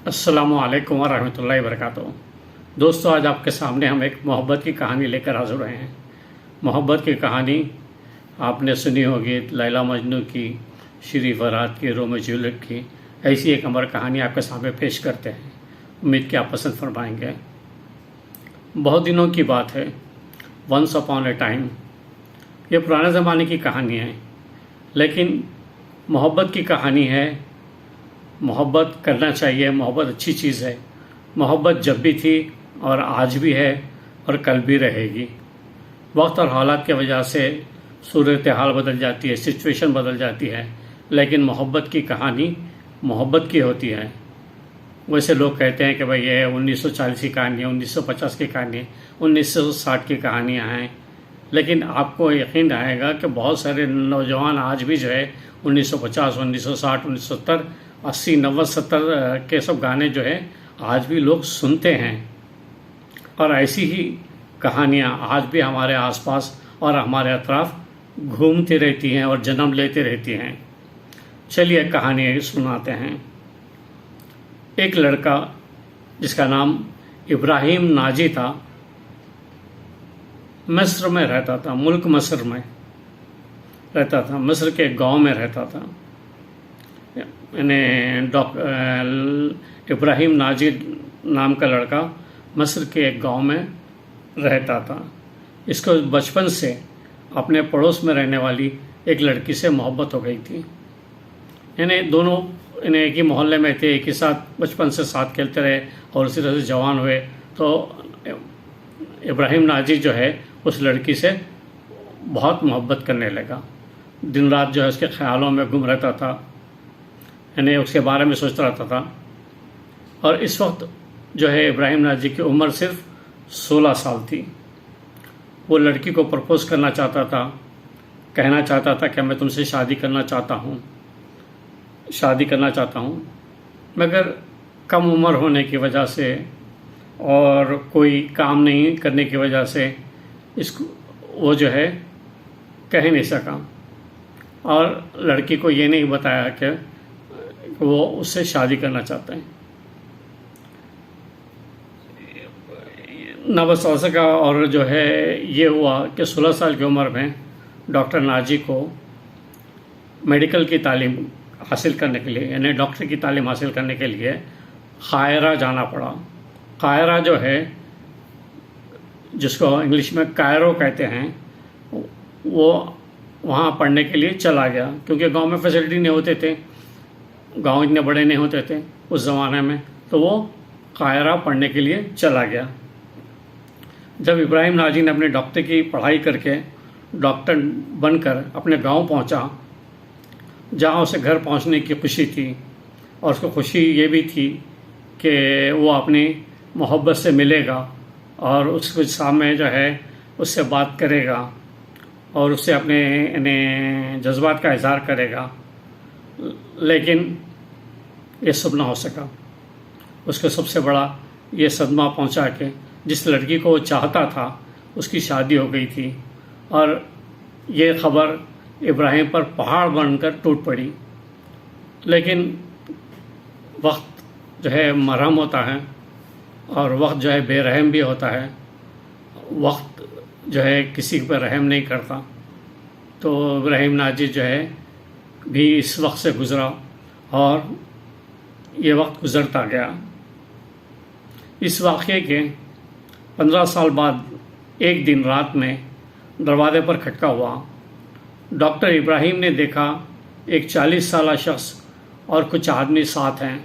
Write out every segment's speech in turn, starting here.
अस्सलामुअलैकुम वरहमतुल्लाहि वबरकातुहू। दोस्तों, आज आपके सामने हम एक मोहब्बत की कहानी लेकर हाजिर हुए हैं। मोहब्बत की कहानी आपने सुनी होगी, लैला मजनू की, श्री फरहाद की, रोमियो जूलियट की। ऐसी एक अमर कहानी आपके सामने पेश करते हैं। उम्मीद कि आप पसंद फरमाएंगे। बहुत दिनों की बात है, वंस अपॉन ए टाइम। ये पुराने ज़माने की कहानी है, लेकिन मोहब्बत की कहानी है। मोहब्बत करना चाहिए, मोहब्बत अच्छी चीज़ है। मोहब्बत जब भी थी और आज भी है और कल भी रहेगी। वक्त और हालात की वजह से सूरत हाल बदल जाती है, सिचुएशन बदल जाती है, लेकिन मोहब्बत की कहानी मोहब्बत की होती है। वैसे लोग कहते हैं कि भाई ये 1940 की कहानी है, 1950 की कहानी है, 1960 की कहानियाँ हैं, लेकिन आपको यकीन आएगा कि बहुत सारे नौजवान आज भी जो है 1950, 1960, 1970, 80, 90, 70 के सब गाने जो है आज भी लोग सुनते हैं। और ऐसी ही कहानियाँ आज भी हमारे आसपास और हमारे अतराफ घूमती रहती हैं और जन्म लेती रहती हैं। चलिए कहानी सुनाते हैं। एक लड़का जिसका नाम इब्राहिम नाजी था, मिस्र में रहता था, मुल्क मिस्र में रहता था, मिस्र के एक गांव में रहता था। यानी इब्राहिम नाजी नाम का लड़का मिस्र के एक गांव में रहता था। इसको बचपन से अपने पड़ोस में रहने वाली एक लड़की से मोहब्बत हो गई थी। यानी दोनों एक ही मोहल्ले में थे, एक ही साथ बचपन से साथ खेलते रहे और उसी तरह से जवान हुए। तो इब्राहिम नाजी जो है उस लड़की से बहुत मोहब्बत करने लगा। दिन रात जो है उसके ख्यालों में गुम रहता था, यानी उसके बारे में सोचता रहता था। और इस वक्त जो है इब्राहिम नाजी की उम्र सिर्फ 16 साल थी। वो लड़की को प्रपोज़ करना चाहता था, कहना चाहता था कि मैं तुमसे शादी करना चाहता हूँ, मगर कम उम्र होने की वजह से और कोई काम नहीं करने की वजह से इसको वो जो है कह नहीं सका और लड़की को ये नहीं बताया कि वो उससे शादी करना चाहता है। ना बस हो सका और जो है ये हुआ कि 16 साल की उम्र में डॉक्टर नाजी को मेडिकल की तालीम हासिल करने के लिए, यानी डॉक्टर की तालीम हासिल करने के लिए कायरा जाना पड़ा। कायरा जो है, जिसको इंग्लिश में कायरो कहते हैं, वो वहाँ पढ़ने के लिए चला गया, क्योंकि गांव में फैसिलिटी नहीं होते थे, गांव इतने बड़े नहीं होते थे उस ज़माने में। तो वो कायरा पढ़ने के लिए चला गया। जब इब्राहिम नाजी ने अपने डॉक्टर की पढ़ाई करके डॉक्टर बनकर अपने गांव पहुंचा, जहां उसे घर पहुंचने की खुशी थी, और उसको खुशी ये भी थी कि वो अपनी मोहब्बत से मिलेगा और उसके सामने जो है उससे बात करेगा और उससे अपने जज्बात का इजहार करेगा, लेकिन ये सब ना हो सका। उसको सबसे बड़ा ये सदमा पहुंचा के जिस लड़की को वो चाहता था उसकी शादी हो गई थी, और ये खबर इब्राहिम पर पहाड़ बनकर टूट पड़ी। लेकिन वक्त जो है मरहम होता है और वक्त जो है बेरहम भी होता है। वक्त जो है किसी पर रहम नहीं करता। तो इब्राहिम नाजी जो है भी इस वक्त से गुज़रा और ये वक्त गुज़रता गया। इस वाक़े के 15 साल बाद एक दिन रात में दरवाजे पर खटका हुआ। डॉक्टर इब्राहिम ने देखा एक 40 साल शख्स और कुछ आदमी साथ हैं।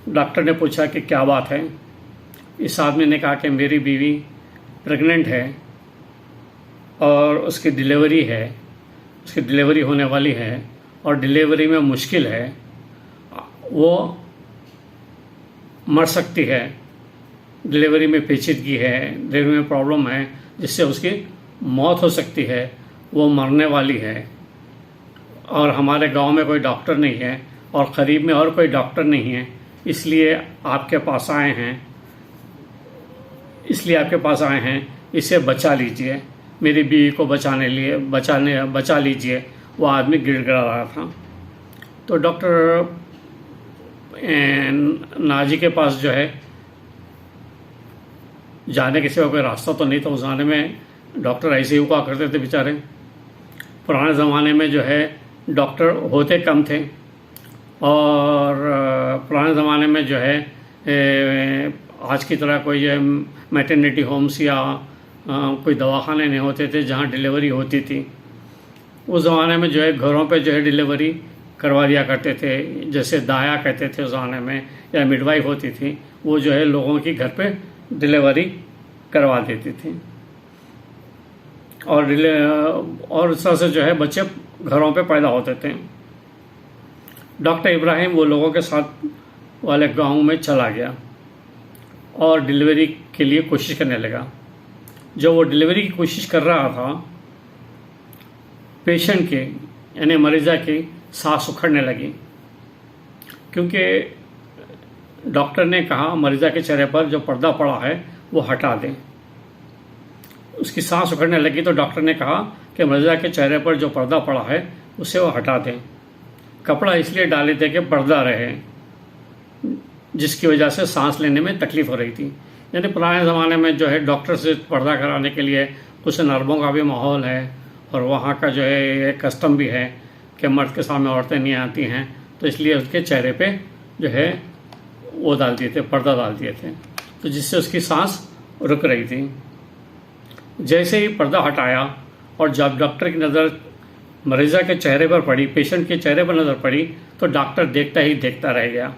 डॉक्टर ने पूछा कि क्या बात है। इस आदमी ने कहा कि मेरी बीवी प्रेग्नेंट है और उसकी डिलीवरी होने वाली है और डिलीवरी में मुश्किल है, वो मर सकती है, डिलीवरी में पेचीदगी है, डिलीवरी में प्रॉब्लम है जिससे उसकी मौत हो सकती है, वो मरने वाली है। और हमारे गांव में कोई डॉक्टर नहीं है और क़रीब में और कोई डॉक्टर नहीं है, इसलिए आपके पास आए हैं, इसे बचा लीजिए, मेरी बीवी को बचा लीजिए। वो आदमी गिड़गिड़ा रहा था। तो डॉक्टर नाजी के पास जो है जाने के सिवा कोई रास्ता तो नहीं था। उस ज़माने में डॉक्टर ऐसे ही हुआ करते थे बेचारे। पुराने ज़माने में जो है डॉक्टर होते कम थे, और पुराने ज़माने में जो है आज की तरह कोई मैटरनिटी होम्स या कोई दवाखाने नहीं होते थे जहाँ डिलीवरी होती थी। उस ज़माने में जो है घरों पे जो है डिलीवरी करवा दिया करते थे, जैसे दाया कहते थे उस ज़माने में, या मिडवाइफ होती थी, वो जो है लोगों की घर पे डिलीवरी करवा देती थी। और इस तरह से जो है बच्चे घरों पे पैदा होते थे। डॉक्टर इब्राहिम वो लोगों के साथ वाले गांव में चला गया और डिलीवरी के लिए कोशिश करने लगा। जब वो डिलीवरी की कोशिश कर रहा था, पेशेंट के यानी मरीज़ा की सांस उखड़ने लगी, क्योंकि डॉक्टर ने कहा मरीज़ा के चेहरे पर जो पर्दा पड़ा है वो हटा दें। उसकी सांस उखड़ने लगी तो डॉक्टर ने कहा कि मरीज़ा के चेहरे पर जो पर्दा पड़ा है उसे वो हटा दें। कपड़ा इसलिए डाले थे कि पर्दा रहे, जिसकी वजह से सांस लेने में तकलीफ़ हो रही थी। यानी पुराने ज़माने में जो है डॉक्टर से पर्दा कराने के लिए कुछ नर्मों का भी माहौल है, और वहाँ का जो है एक कस्टम भी है कि मर्द के सामने औरतें नहीं आती हैं, तो इसलिए उसके चेहरे पे जो है वो डाल दिए थे, पर्दा डाल दिए थे, तो जिससे उसकी सांस रुक रही थी। जैसे ही पर्दा हटाया और जब डॉक्टर की नज़र मरीज़ा के चेहरे पर पड़ी, पेशेंट के चेहरे पर नज़र पड़ी, तो डॉक्टर देखता ही देखता रह गया।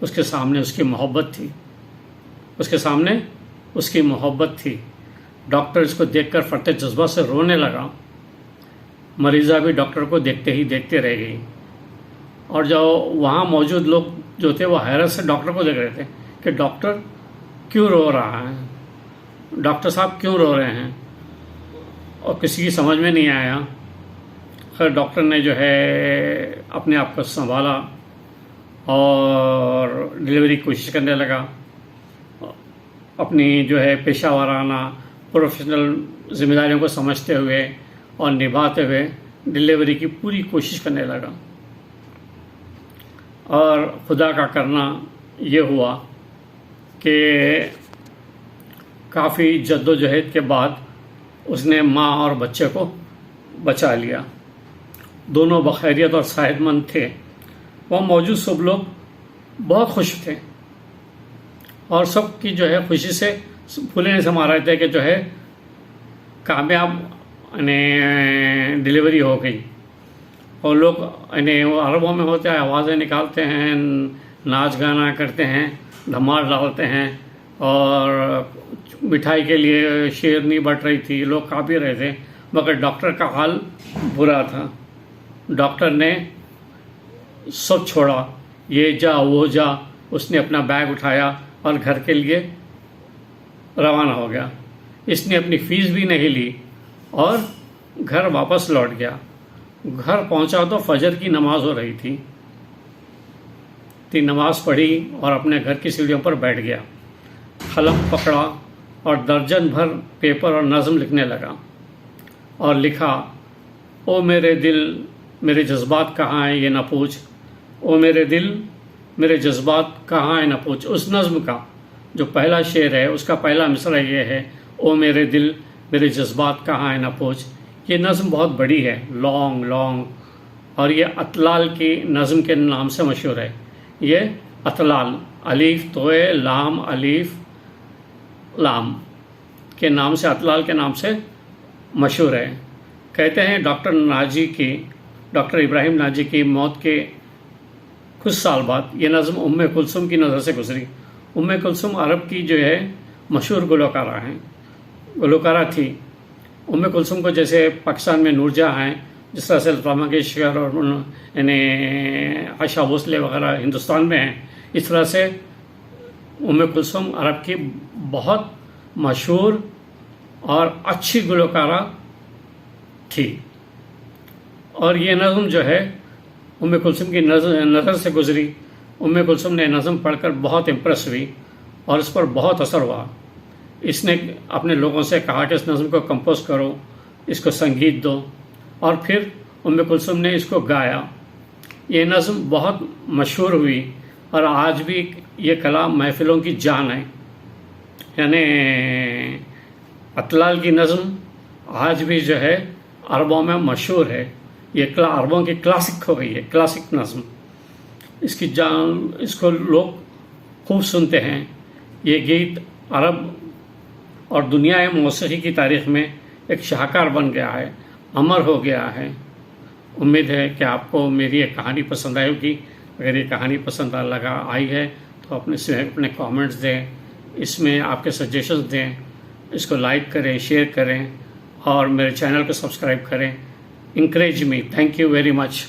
उसके सामने उसकी मोहब्बत थी, उसके सामने उसकी मोहब्बत थी। डॉक्टर इसको देखकर फटे जज्बा से रोने लगा। मरीज़ा भी डॉक्टर को देखते ही देखते रह गई, और जो वहाँ मौजूद लोग जो थे वो हैरत से डॉक्टर को देख रहे थे कि डॉक्टर क्यों रो रहा है, डॉक्टर साहब क्यों रो रहे हैं, और किसी की समझ में नहीं आया। खैर डॉक्टर ने जो है अपने आप को संभाला और डिलीवरी की कोशिश करने लगा। अपनी जो है पेशा वाराना प्रोफेशनल जिम्मेदारियों को समझते हुए और निभाते हुए डिलीवरी की पूरी कोशिश करने लगा। और खुदा का करना ये हुआ कि काफ़ी जद्दोजहद के बाद उसने माँ और बच्चे को बचा लिया। दोनों बखैरियत और सेहतमंद थे। वहाँ मौजूद सब लोग बहुत खुश थे, और सब की जो है खुशी से फूले नहीं समा रहे थे कि जो है कामयाब डिलीवरी हो गई। और लोग अरबों में होते हैं, आवाज़ें निकालते हैं, नाच गाना करते हैं, धमाल डालते हैं, और मिठाई के लिए शेरनी बट रही थी, लोग खा भी रहे थे। मगर डॉक्टर का हाल बुरा था। डॉक्टर ने सब छोड़ा, ये जा वो जा, उसने अपना बैग उठाया और घर के लिए रवाना हो गया। इसने अपनी फ़ीस भी नहीं ली और घर वापस लौट गया। घर पहुंचा तो फजर की नमाज हो रही थी। नमाज पढ़ी और अपने घर की सीढ़ियों पर बैठ गया। कलम पकड़ा और दर्जन भर पेपर और नज़म लिखने लगा, और लिखा, ओ मेरे दिल मेरे जज्बात कहाँ हैं ये न पूछ, ओ मेरे दिल मेरे जज्बात कहाँ हैं न पूछ। उस नज़्म का जो पहला शेर है उसका पहला मिसरा ये है, ओ मेरे दिल मेरे जज्बात कहाँ हैं न पूछ। ये नज़्म बहुत बड़ी है, लॉन्ग, और ये अतलाल की नज़्म के नाम से मशहूर है। ये अतलाल, अलीफ तोए लाम अलीफ लाम के नाम से, अतलाल के नाम से मशहूर है। कहते हैं डॉक्टर इब्राहिम नाजी की मौत के कुछ साल बाद ये नज़्म उम्मे कुलसुम की नज़र से गुजरी। उम्मे कुलसुम अरब की जो है मशहूर गुलकारा थी। उम्मे कुलसुम को जैसे पाकिस्तान में नूरजहाँ हैं, जिस तरह से लता मंगेशकर और आशा भोसले वगैरह हिंदुस्तान में हैं, इस तरह से उम्मे कुलसुम अरब की बहुत मशहूर और अच्छी गुलकारा थी। और ये नज़्म जो है उम्मे कुलसुम की नज़र से गुजरी। उम्मे कुलसुम ने नज़्म पढ़कर बहुत इम्प्रेस हुई और इस पर बहुत असर हुआ। इसने अपने लोगों से कहा कि इस नज़्म को कंपोज करो, इसको संगीत दो, और फिर उम्मे कुलसुम ने इसको गाया। ये नज़्म बहुत मशहूर हुई और आज भी ये कला महफिलों की जान है। यानी अतलाल की नज़्म आज भी जो है अरबों में मशहूर है। ये अरबों की क्लासिक हो गई है, क्लासिक नज़्म। इसकी जान, इसको लोग खूब सुनते हैं। ये गीत अरब और दुनिया मौसीकी की तारीख़ में एक शाहकार बन गया है, अमर हो गया है। उम्मीद है कि आपको मेरी ये कहानी पसंद आई होगी। अगर ये कहानी पसंद आई है तो अपने कमेंट्स दें, इसमें आपके सजेशंस दें, इसको लाइक करें, शेयर करें और मेरे चैनल को सब्सक्राइब करें। Encourage me. Thank you very much.